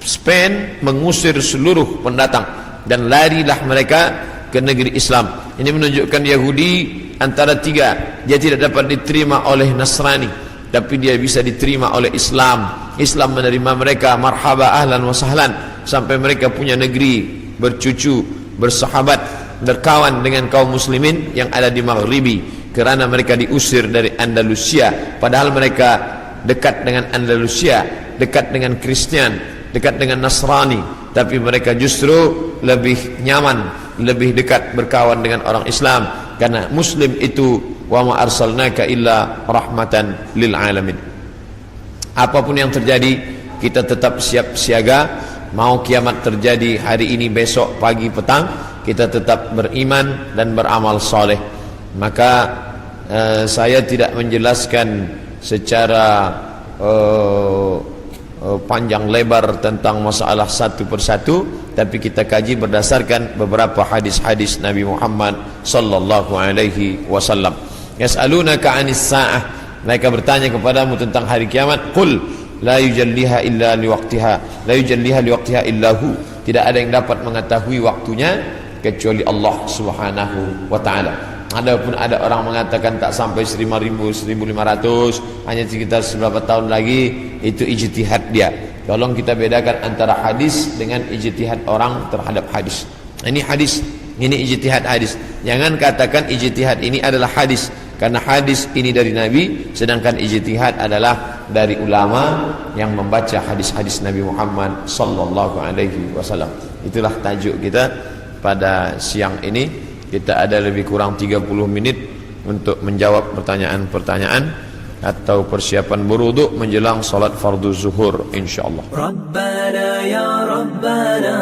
Spain mengusir seluruh pendatang dan larilah mereka ke negeri Islam. Ini menunjukkan Yahudi antara tiga, dia tidak dapat diterima oleh Nasrani, tapi dia bisa diterima oleh Islam. Islam menerima mereka, marhaba ahlan wa sahlan, sampai mereka punya negeri, bercucu, bersahabat, berkawan dengan kaum muslimin yang ada di Maghribi, kerana mereka diusir dari Andalusia. Padahal mereka dekat dengan Andalusia, dekat dengan Kristian, dekat dengan Nasrani, tapi mereka justru lebih nyaman, lebih dekat berkawan dengan orang Islam, karena Muslim itu wa ma arsalnaka illa rahmatan lil alamin. Apapun yang terjadi, kita tetap siap siaga. Mau kiamat terjadi hari ini, besok, pagi, petang, kita tetap beriman dan beramal soleh. Maka saya tidak menjelaskan secara panjang lebar tentang masalah satu persatu, tapi kita kaji berdasarkan beberapa hadis-hadis Nabi Muhammad sallallahu alaihi wasallam. Yas'alunaka 'anis sa'ah, mereka bertanya kepadamu tentang hari kiamat. Qul la yujalliha illa liwaqtiha, la yujalliha liwaqtiha illa hu, tidak ada yang dapat mengetahui waktunya kecuali Allah Subhanahu wa taala. Adapun ada orang mengatakan tak sampai 1500, hanya sekitar beberapa tahun lagi, itu ijtihad dia. Tolong kita bedakan antara hadis dengan ijtihad orang terhadap hadis. Ini hadis, ini ijtihad hadis. Jangan katakan ijtihad ini adalah hadis, karena hadis ini dari Nabi, sedangkan ijtihad adalah dari ulama yang membaca hadis-hadis Nabi Muhammad sallallahu alaihi wasallam. Itulah tajuk kita pada siang ini. Kita ada lebih kurang 30 menit untuk menjawab pertanyaan-pertanyaan atau persiapan berwudu menjelang salat fardu zuhur insyaallah. Rabbana ya Rabbana